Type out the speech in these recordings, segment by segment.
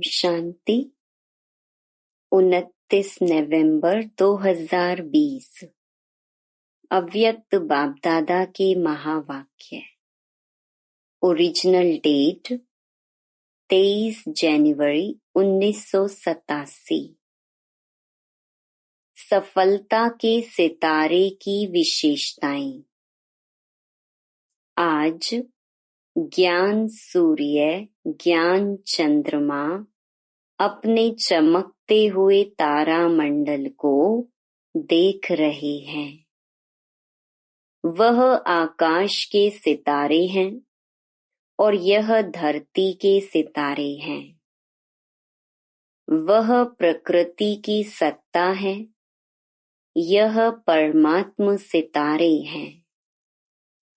शांति। 29 नवंबर 2020 अव्यक्त बाप दादा के महावाक्य। ओरिजिनल डेट 23 जनवरी 1987। सफलता के सितारे की विशेषताएं। आज ज्ञान सूर्य, ज्ञान चंद्रमा अपने चमकते हुए तारा मंडल को देख रहे हैं। वह आकाश के सितारे हैं और यह धरती के सितारे हैं। वह प्रकृति की सत्ता है, यह परमात्म सितारे हैं,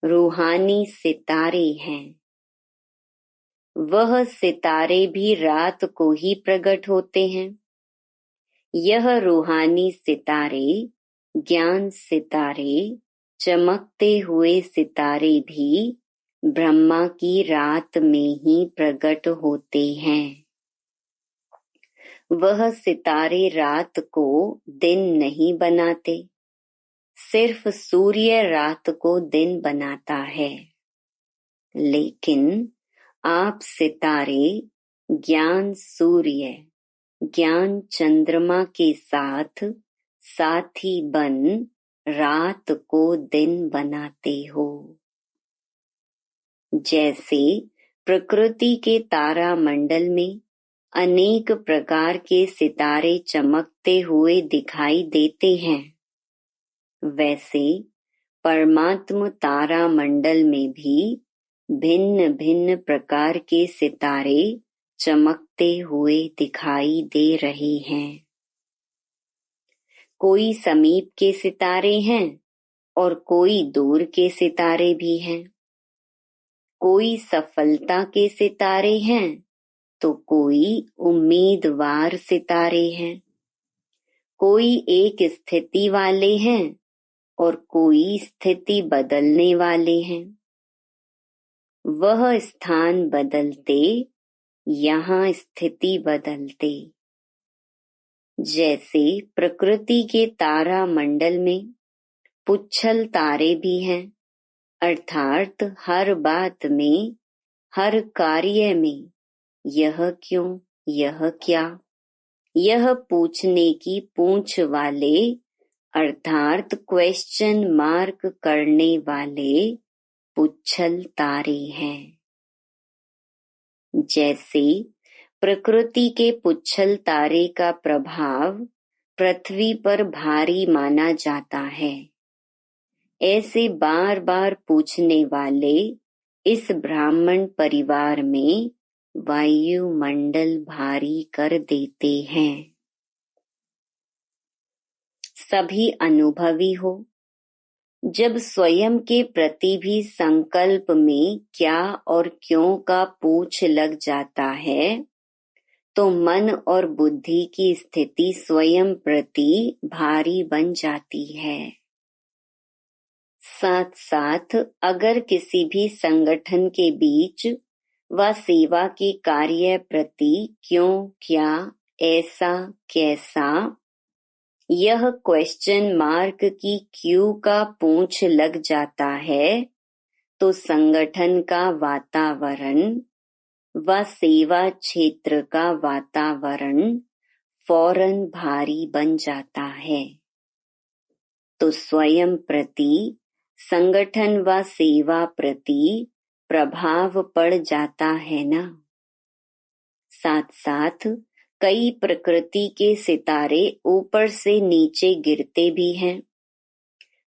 रूहानी सितारे हैं। वह सितारे भी रात को ही प्रकट होते हैं। यह रूहानी सितारे, ज्ञान सितारे, चमकते हुए सितारे भी ब्रह्मा की रात में ही प्रकट होते हैं। वह सितारे रात को दिन नहीं बनाते, सिर्फ सूर्य रात को दिन बनाता है। लेकिन आप सितारे ज्ञान सूर्य, ज्ञान चंद्रमा के साथ साथी बन रात को दिन बनाते हो। जैसे प्रकृति के तारा मंडल में अनेक प्रकार के सितारे चमकते हुए दिखाई देते हैं, वैसे परमात्म तारा मंडल में भी भिन्न भिन्न प्रकार के सितारे चमकते हुए दिखाई दे रहे हैं। कोई समीप के सितारे हैं और कोई दूर के सितारे भी हैं। कोई सफलता के सितारे हैं तो कोई उम्मीदवार सितारे हैं। कोई एक स्थिति वाले हैं और कोई स्थिति बदलने वाले हैं। वह स्थान बदलते, यहाँ स्थिति बदलते। जैसे प्रकृति के तारा मंडल में पुच्छल तारे भी हैं, अर्थात हर बात में, हर कार्य में यह क्यों, यह क्या, यह पूछने की पूंछ वाले, अर्थात क्वेश्चन मार्क करने वाले पुच्छल तारे हैं। जैसे प्रकृति के पुच्छल तारे का प्रभाव पृथ्वी पर भारी माना जाता है, ऐसे बार बार पूछने वाले इस ब्राह्मण परिवार में वायुमंडल भारी कर देते हैं। सभी अनुभवी हो। जब स्वयं के प्रति भी संकल्प में क्या और क्यों का पूछ लग जाता है, तो मन और बुद्धि की स्थिति स्वयं प्रति भारी बन जाती है। साथ साथ अगर किसी भी संगठन के बीच व सेवा के कार्य प्रति क्यों, क्या, ऐसा, कैसा, यह क्वेश्चन मार्क की क्यू का पूंछ लग जाता है, तो संगठन का वातावरण व सेवा क्षेत्र का वातावरण फौरन भारी बन जाता है। तो स्वयं प्रति, संगठन व सेवा प्रति प्रभाव पड़ जाता है ना। साथ साथ कई प्रकृति के सितारे ऊपर से नीचे गिरते भी हैं,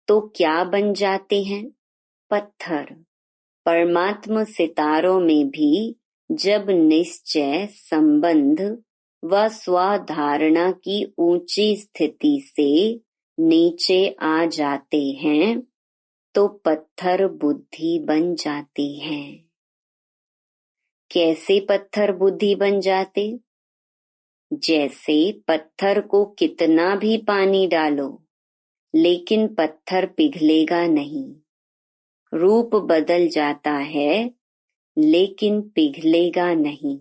तो क्या बन जाते हैं? पत्थर। परमात्म सितारों में भी जब निश्चय, संबंध व स्वाधारणा की ऊंची स्थिति से नीचे आ जाते हैं, तो पत्थर बुद्धि बन जाती है। कैसे पत्थर बुद्धि बन जाते? जैसे पत्थर को कितना भी पानी डालो, लेकिन पत्थर पिघलेगा नहीं। रूप बदल जाता है, लेकिन पिघलेगा नहीं।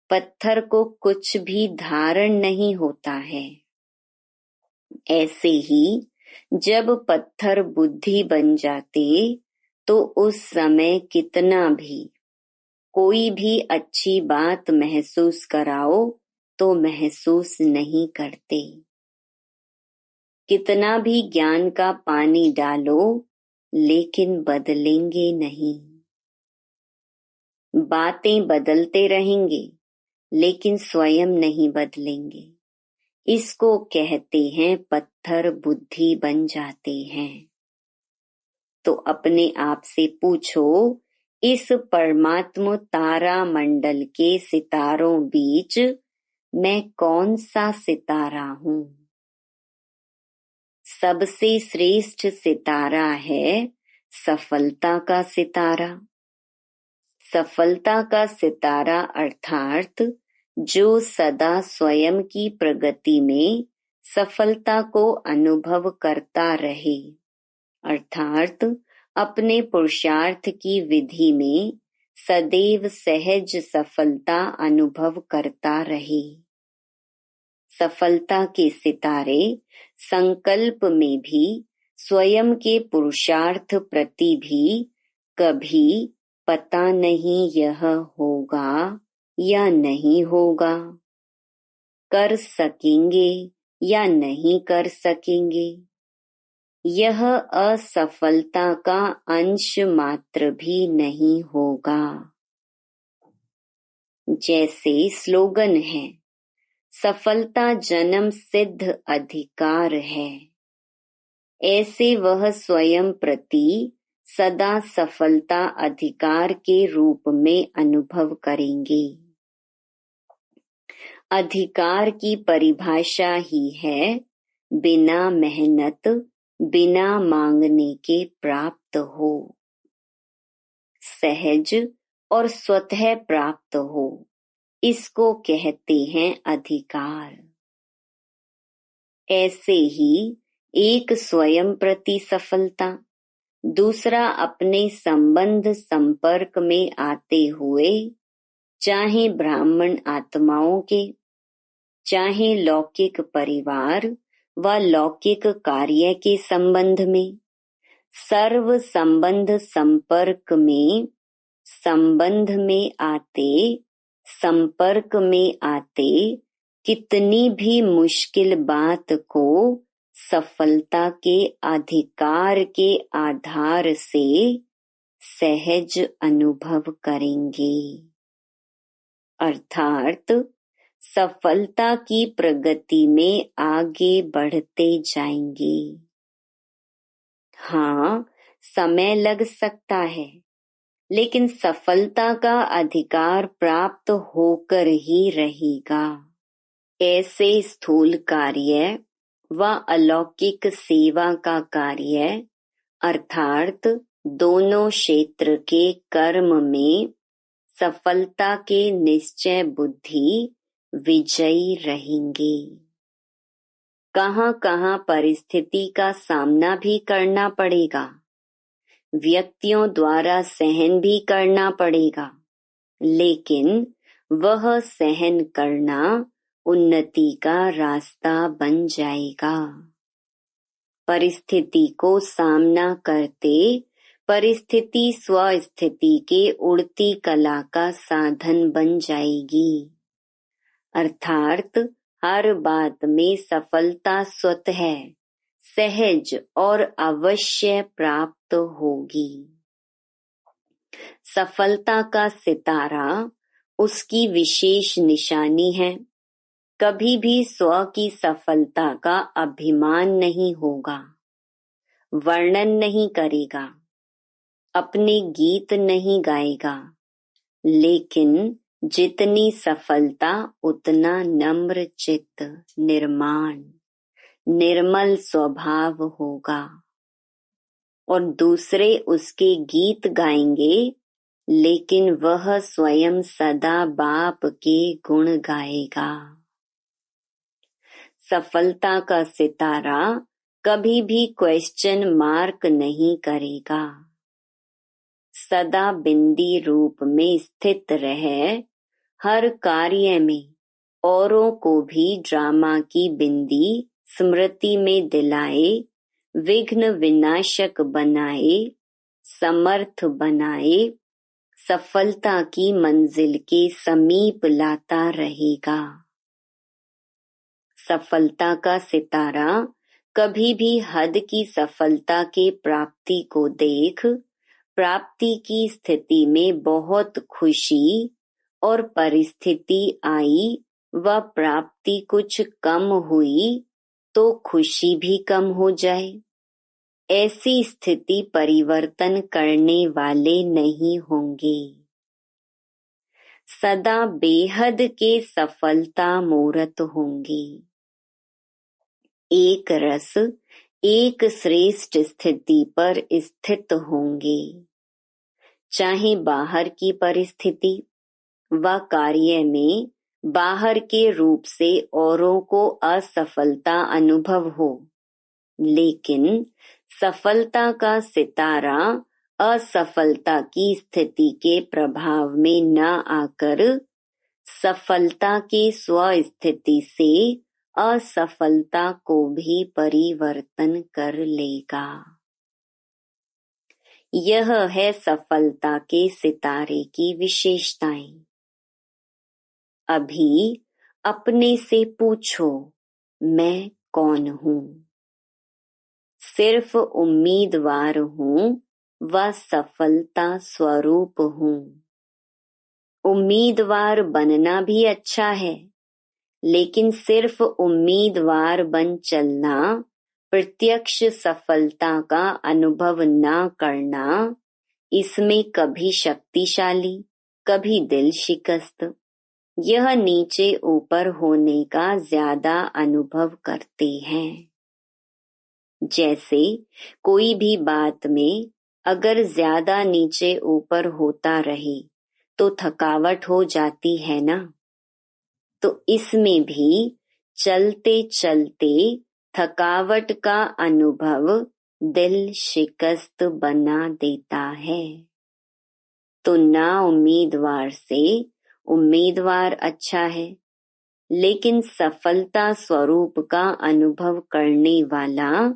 पत्थर को कुछ भी धारण नहीं होता है। ऐसे ही जब पत्थर बुद्धि बन जाते तो उस समय कितना भी कोई भी अच्छी बात महसूस कराओ तो महसूस नहीं करते। कितना भी ज्ञान का पानी डालो लेकिन बदलेंगे नहीं। बातें बदलते रहेंगे लेकिन स्वयं नहीं बदलेंगे। इसको कहते हैं पत्थर बुद्धि बन जाते हैं। तो अपने आप से पूछो, इस परमात्म तारा मंडल के सितारों बीच मैं कौन सा सितारा हूँ? सबसे श्रेष्ठ सितारा है सफलता का सितारा। सफलता का सितारा अर्थात जो सदा स्वयं की प्रगति में सफलता को अनुभव करता रहे, अर्थात अपने पुरुषार्थ की विधि में सदैव सहज सफलता अनुभव करता रहे। सफलता के सितारे संकल्प में भी स्वयं के पुरुषार्थ प्रति भी कभी पता नहीं यह होगा या नहीं होगा, कर सकेंगे या नहीं कर सकेंगे, यह असफलता का अंश मात्र भी नहीं होगा। जैसे स्लोगन है, सफलता जन्म सिद्ध अधिकार है, ऐसे वह स्वयं प्रति सदा सफलता अधिकार के रूप में अनुभव करेंगे। अधिकार की परिभाषा ही है बिना मेहनत बिना मांगने के प्राप्त हो, सहज और स्वतः प्राप्त हो, इसको कहते हैं अधिकार। ऐसे ही एक स्वयं प्रति सफलता, दूसरा अपने संबंध संपर्क में आते हुए, चाहे ब्राह्मण आत्माओं के, चाहे लौकिक परिवार व लौकिक कार्य के संबंध में, सर्व संबंध संपर्क में, संबंध में आते, संपर्क में आते कितनी भी मुश्किल बात को सफलता के अधिकार के आधार से सहज अनुभव करेंगे, अर्थात सफलता की प्रगति में आगे बढ़ते जाएंगे। हाँ, समय लग सकता है, लेकिन सफलता का अधिकार प्राप्त होकर ही रहेगा। ऐसे स्थूल कार्य व अलौकिक सेवा का कार्य अर्थात दोनों क्षेत्र के कर्म में सफलता के निश्चय बुद्धि विजयी रहेंगे। कहाँ-कहाँ परिस्थिति का सामना भी करना पड़ेगा, व्यक्तियों द्वारा सहन भी करना पड़ेगा, लेकिन वह सहन करना उन्नति का रास्ता बन जाएगा। परिस्थिति को सामना करते परिस्थिति स्वस्थिति के उड़ती कला का साधन बन जाएगी, अर्थात हर बात में सफलता स्वतः सहज और अवश्य प्राप्त होगी। सफलता का सितारा उसकी विशेष निशानी है। कभी भी स्व की सफलता का अभिमान नहीं होगा, वर्णन नहीं करेगा, अपने गीत नहीं गाएगा, लेकिन जितनी सफलता उतना नम्र चित्त, निर्माण, निर्मल स्वभाव होगा और दूसरे उसके गीत गाएंगे, लेकिन वह स्वयं सदा बाप के गुण गाएगा। सफलता का सितारा कभी भी क्वेश्चन मार्क नहीं करेगा, सदा बिंदी रूप में स्थित रहे हर कार्य में औरों को भी ड्रामा की बिंदी स्मृति में दिलाए, विघ्न विनाशक बनाए, समर्थ बनाए, सफलता की मंजिल के समीप लाता रहेगा। सफलता का सितारा कभी भी हद की सफलता के प्राप्ति को देख प्राप्ति की स्थिति में बहुत खुशी और परिस्थिति आई व प्राप्ति कुछ कम हुई तो खुशी भी कम हो जाए, ऐसी स्थिति परिवर्तन करने वाले नहीं होंगे। सदा बेहद के सफलता मूर्त होंगे। एक रस एक श्रेष्ठ स्थिति पर स्थित होंगे। चाहे बाहर की परिस्थिति व कार्य में बाहर के रूप से औरों को असफलता अनुभव हो, लेकिन सफलता का सितारा असफलता की स्थिति के प्रभाव में न आकर सफलता के स्वस्थिति से असफलता को भी परिवर्तन कर लेगा। यह है सफलता के सितारे की विशेषताएं। अभी अपने से पूछो, मैं कौन हूँ? सिर्फ उम्मीदवार हूँ व सफलता स्वरूप हूँ। उम्मीदवार बनना भी अच्छा है, लेकिन सिर्फ उम्मीदवार बन चलना, प्रत्यक्ष सफलता का अनुभव न करना, इसमें कभी शक्तिशाली कभी दिल शिकस्त, यह नीचे ऊपर होने का ज्यादा अनुभव करते हैं। जैसे कोई भी बात में अगर ज्यादा नीचे ऊपर होता रहे तो थकावट हो जाती है ना, तो इसमें भी चलते चलते थकावट का अनुभव दिल शिकस्त बना देता है। तो ना उम्मीदवार से उम्मीदवार अच्छा है, लेकिन सफलता स्वरूप का अनुभव करने वाला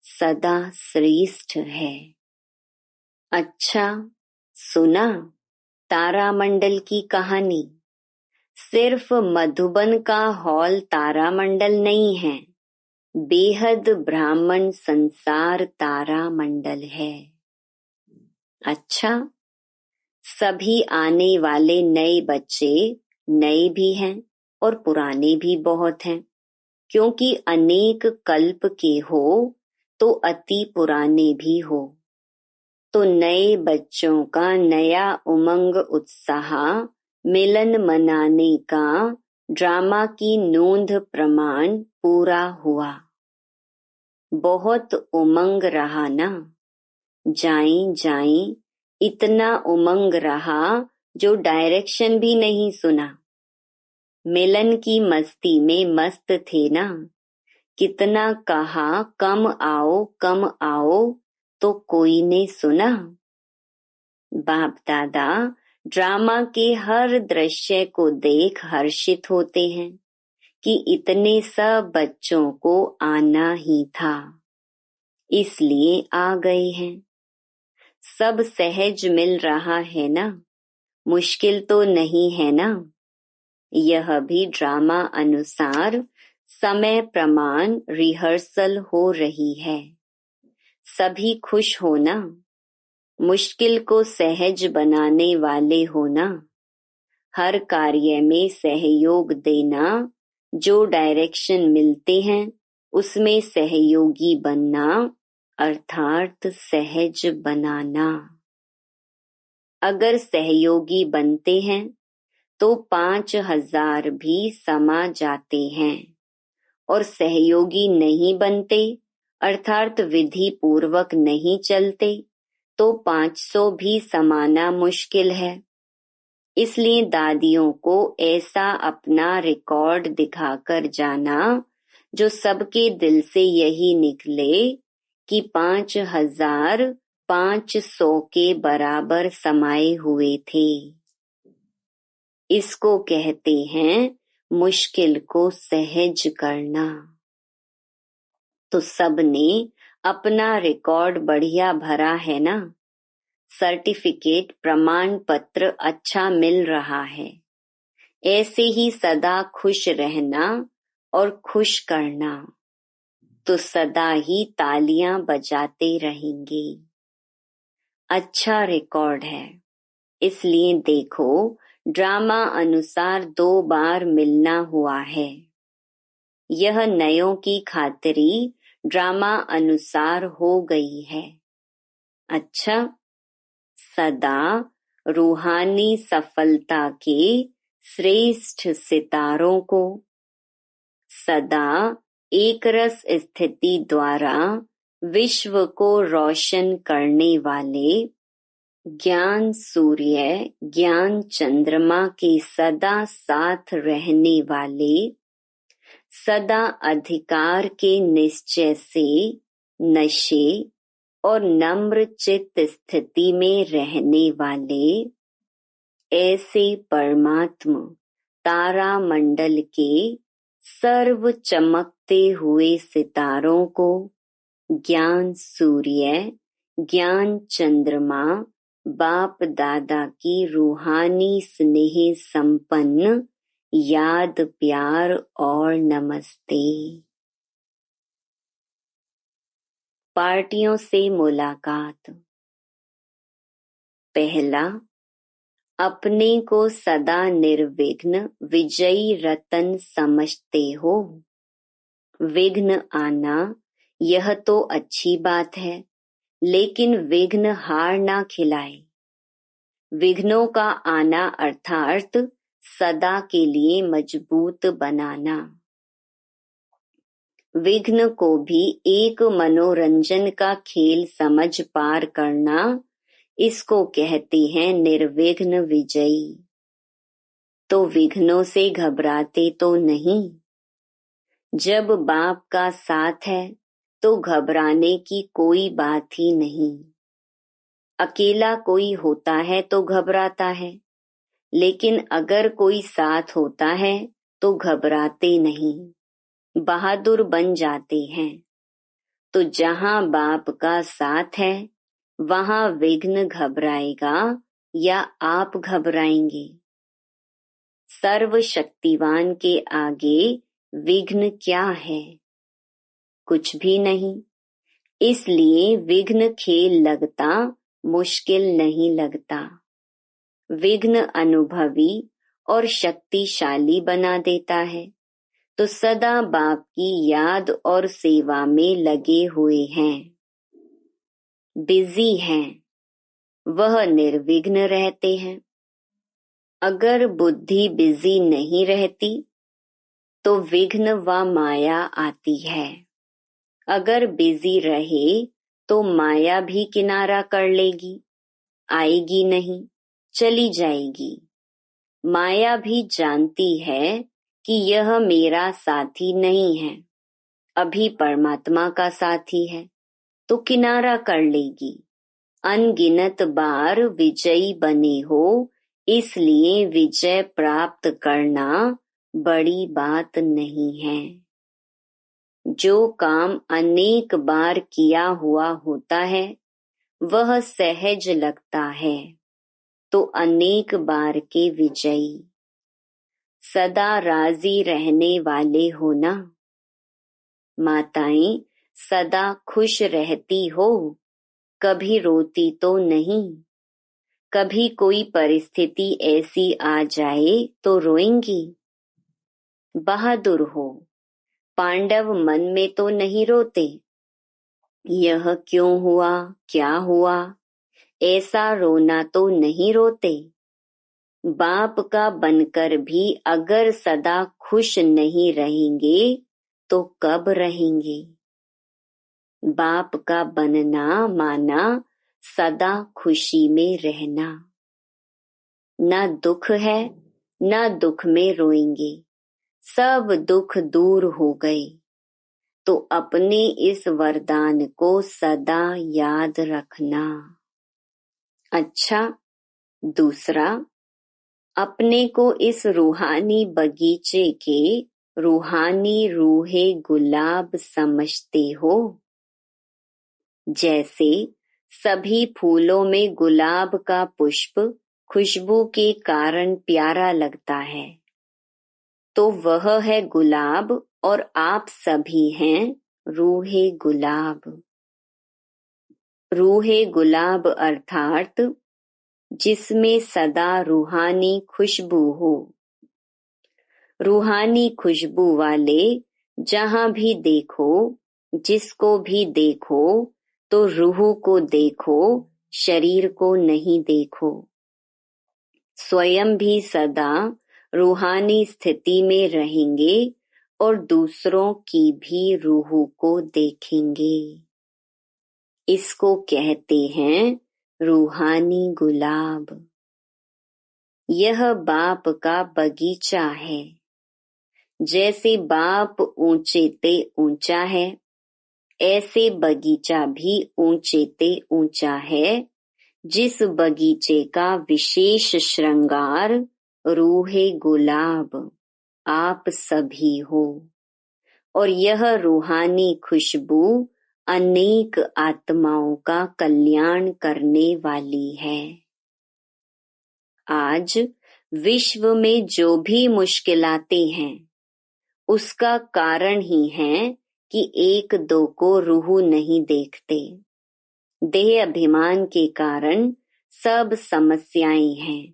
सदा श्रेष्ठ है। अच्छा, सुना तारामंडल की कहानी? सिर्फ मधुबन का हॉल तारामंडल नहीं है, बेहद ब्राह्मण संसार तारामंडल है। अच्छा, सभी आने वाले नए बच्चे नए भी हैं और पुराने भी बहुत हैं, क्योंकि अनेक कल्प के हो तो अति पुराने भी हो। तो नए बच्चों का नया उमंग उत्साह मिलन मनाने का ड्रामा की नोंद प्रमाण पूरा हुआ। बहुत उमंग रहा ना, जाएं जाएं इतना उमंग रहा जो डायरेक्शन भी नहीं सुना। मिलन की मस्ती में मस्त थे ना, कितना कहा कम आओ तो कोई ने सुना। बाप दादा ड्रामा के हर दृश्य को देख हर्षित होते हैं कि इतने सब बच्चों को आना ही था, इसलिए आ गए हैं। सब सहज मिल रहा है ना, मुश्किल तो नहीं है ना। यह भी ड्रामा अनुसार समय प्रमाण रिहर्सल हो रही है। सभी खुश हो ना, मुश्किल को सहज बनाने वाले हो ना, हर कार्य में सहयोग देना, जो डायरेक्शन मिलते हैं उसमें सहयोगी बनना, अर्थात सहज बनाना। अगर सहयोगी बनते हैं तो 5000 भी समा जाते हैं, और सहयोगी नहीं बनते अर्थात विधि पूर्वक नहीं चलते तो 500 भी समाना मुश्किल है। इसलिए दादियों को ऐसा अपना रिकॉर्ड दिखाकर जाना जो सबके दिल से यही निकले कि 5500 के बराबर समाये हुए थे। इसको कहते हैं मुश्किल को सहज करना। तो सबने अपना रिकॉर्ड बढ़िया भरा है ना। सर्टिफिकेट प्रमाण पत्र अच्छा मिल रहा है। ऐसे ही सदा खुश रहना और खुश करना, तो सदा ही तालियां बजाते रहेंगे। अच्छा रिकॉर्ड है, इसलिए देखो ड्रामा अनुसार 2 बार मिलना हुआ है। यह नयों की खातिरी ड्रामा अनुसार हो गई है। अच्छा, सदा रूहानी सफलता के श्रेष्ठ सितारों को, सदा एक रस स्थिति द्वारा विश्व को रोशन करने वाले ज्ञान सूर्य, ज्ञान चंद्रमा के सदा साथ रहने वाले, सदा अधिकार के निश्चय से नशे और नम्र चित्त स्थिति में रहने वाले ऐसे परमात्मा तारा मंडल के सर्व चमकते हुए सितारों को ज्ञान सूर्य, ज्ञान चंद्रमा, बाप दादा की रूहानी स्नेह संपन्न याद, प्यार और नमस्ते। पार्टियों से मुलाकात। पहला, अपने को सदा निर्विघ्न विजयी रतन समझते हो। विघ्न आना यह तो अच्छी बात है, लेकिन विघ्न हार ना खिलाए। विघ्नों का आना अर्थात सदा के लिए मजबूत बनाना। विघ्न को भी एक मनोरंजन का खेल समझ पार करना, इसको कहते हैं निर्विघ्न विजयी। तो विघ्नों से घबराते तो नहीं। जब बाप का साथ है तो घबराने की कोई बात ही नहीं। अकेला कोई होता है तो घबराता है, लेकिन अगर कोई साथ होता है तो घबराते नहीं, बहादुर बन जाते हैं। तो जहां बाप का साथ है वहां विघ्न घबराएगा या आप घबराएंगे? सर्वशक्तिवान के आगे विघ्न क्या है? कुछ भी नहीं। इसलिए विघ्न खेल लगता, मुश्किल नहीं लगता। विघ्न अनुभवी और शक्तिशाली बना देता है। तो सदा बाप की याद और सेवा में लगे हुए हैं, बिजी हैं, वह निर्विघ्न रहते हैं। अगर बुद्धि बिजी नहीं रहती तो विघ्न व माया आती है। अगर बिजी रहे तो माया भी किनारा कर लेगी, आएगी नहीं, चली जाएगी। माया भी जानती है कि यह मेरा साथी नहीं है, अभी परमात्मा का साथी है, तो किनारा कर लेगी। अनगिनत बार विजयी बने हो, इसलिए विजय प्राप्त करना बड़ी बात नहीं है। जो काम अनेक बार किया हुआ होता है वह सहज लगता है, तो अनेक बार के विजयी। सदा राजी रहने वाले हो ना। माताएं सदा खुश रहती हो, कभी रोती तो नहीं। कभी कोई परिस्थिति ऐसी आ जाए तो रोएंगी? बहादुर हो। पांडव मन में तो नहीं रोते, यह क्यों हुआ, क्या हुआ, ऐसा रोना तो नहीं रोते। बाप का बनकर भी अगर सदा खुश नहीं रहेंगे तो कब रहेंगे? बाप का बनना माना सदा खुशी में रहना। ना दुख है, ना दुख में रोएंगे, सब दुख दूर हो गए। तो अपने इस वरदान को सदा याद रखना। अच्छा, दूसरा, अपने को इस रूहानी बगीचे के रूहानी रूहे गुलाब समझते हो। जैसे सभी फूलों में गुलाब का पुष्प खुशबू के कारण प्यारा लगता है, तो वह है गुलाब और आप सभी हैं रूहे गुलाब। रूहे गुलाब अर्थात जिसमें सदा रूहानी खुशबू हो। रूहानी खुशबू वाले जहाँ भी देखो, जिसको भी देखो, तो रूह को देखो, शरीर को नहीं देखो। स्वयं भी सदा रूहानी स्थिति में रहेंगे और दूसरों की भी रूह को देखेंगे। इसको कहते हैं रूहानी गुलाब। यह बाप का बगीचा है। जैसे बाप ऊंचे ते ऊंचा है, ऐसे बगीचा भी ऊंचे ते ऊंचा है, जिस बगीचे का विशेष श्रृंगार रूहे गुलाब आप सभी हो। और यह रूहानी खुशबू अनेक आत्माओं का कल्याण करने वाली है। आज विश्व में जो भी मुश्किलातें हैं, उसका कारण ही है कि एक दो को रूह नहीं देखते। देह अभिमान के कारण सब समस्याएं हैं।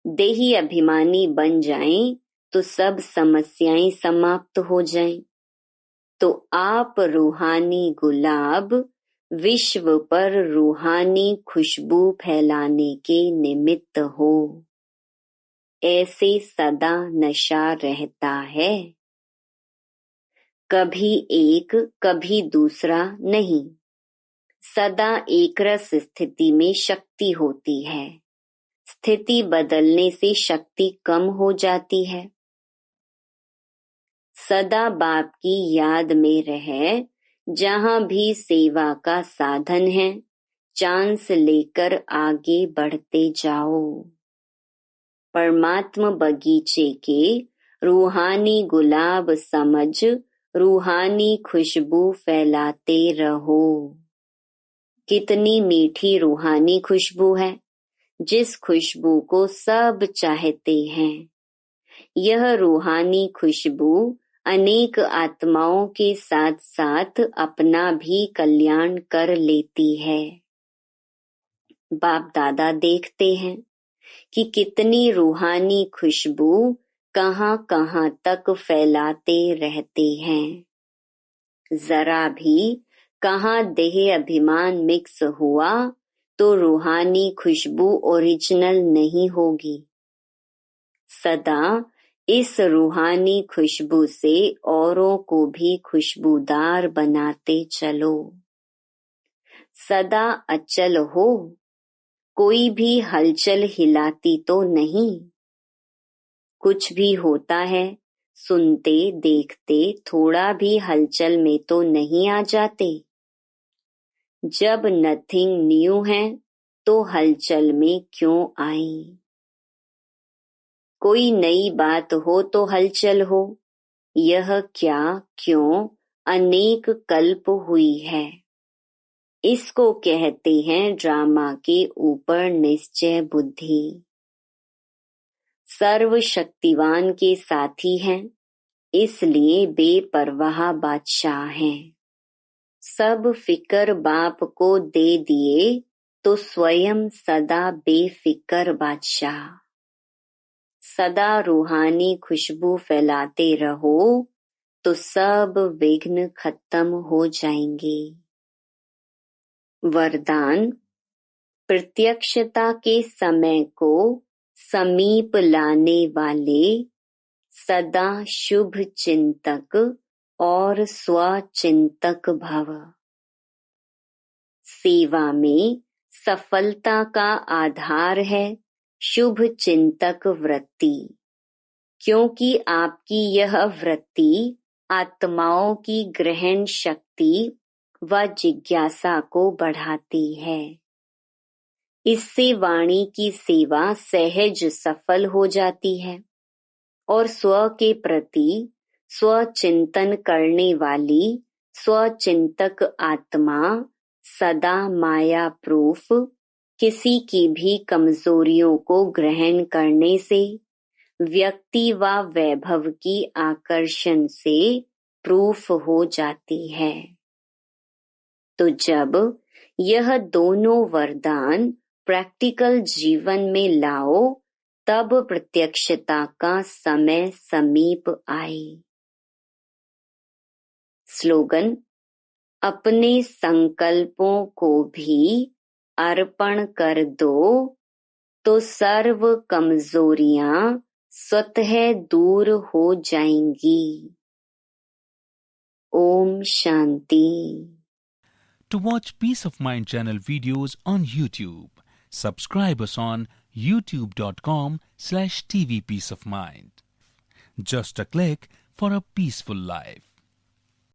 देही अभिमानी बन जाएं तो सब समस्याएं समाप्त हो जाएं। तो आप रूहानी गुलाब विश्व पर रूहानी खुशबू फैलाने के निमित्त हो। ऐसे सदा नशा रहता है, कभी एक कभी दूसरा नहीं। सदा एकरस स्थिति में शक्ति होती है। स्थिति बदलने से शक्ति कम हो जाती है। सदा बाप की याद में रहे, जहाँ भी सेवा का साधन है, चांस लेकर आगे बढ़ते जाओ। परमात्मा बगीचे के रूहानी गुलाब समझ रूहानी खुशबू फैलाते रहो। कितनी मीठी रूहानी खुशबू है, जिस खुशबू को सब चाहते हैं। यह रूहानी खुशबू अनेक आत्माओं के साथ साथ अपना भी कल्याण कर लेती है। बाप दादा देखते हैं कि कितनी रूहानी खुशबू कहाँ कहाँ तक फैलाते रहते हैं। जरा भी कहाँ देह अभिमान मिक्स हुआ तो रूहानी खुशबू ओरिजिनल नहीं होगी। सदा इस रूहानी खुशबू से औरों को भी खुशबूदार बनाते चलो। सदा अचल हो, कोई भी हलचल हिलाती तो नहीं। कुछ भी होता है, सुनते देखते थोड़ा भी हलचल में तो नहीं आ जाते। जब नथिंग न्यू है तो हलचल में क्यों आई। कोई नई बात हो तो हलचल हो। यह क्या क्यों अनेक कल्प हुई है। इसको कहते हैं ड्रामा के ऊपर निश्चय बुद्धि। सर्वशक्तिवान के साथी हैं, इसलिए बेपरवाह बादशाह हैं। सब फिकर बाप को दे दिए तो स्वयं सदा बेफिकर बादशाह। सदा रूहानी खुशबू फैलाते रहो तो सब विघ्न खत्म हो जाएंगे। वरदान, प्रत्यक्षता के समय को समीप लाने वाले सदा शुभ चिंतक और स्वचिंतक भव। सेवा में सफलता का आधार है शुभ चिंतक वृत्ति, क्योंकि आपकी यह वृत्ति आत्माओं की ग्रहण शक्ति व जिज्ञासा को बढ़ाती है। इससे वाणी की सेवा सहज सफल हो जाती है और स्व के प्रति स्वचिंतन करने वाली स्वचिंतक आत्मा सदा माया प्रूफ किसी की भी कमजोरियों को ग्रहण करने से व्यक्ति व वैभव की आकर्षण से प्रूफ हो जाती है। तो जब यह दोनों वरदान प्रैक्टिकल जीवन में लाओ तब प्रत्यक्षता का समय समीप आए। स्लोगन: अपने संकल्पों को भी अर्पण कर दो तो सर्व कमजोरियां स्वतः दूर हो जाएंगी। Om Shanti. To watch Peace of Mind channel videos on YouTube, subscribe us on youtube.com/tvpeaceofmind. Just a click for a peaceful life.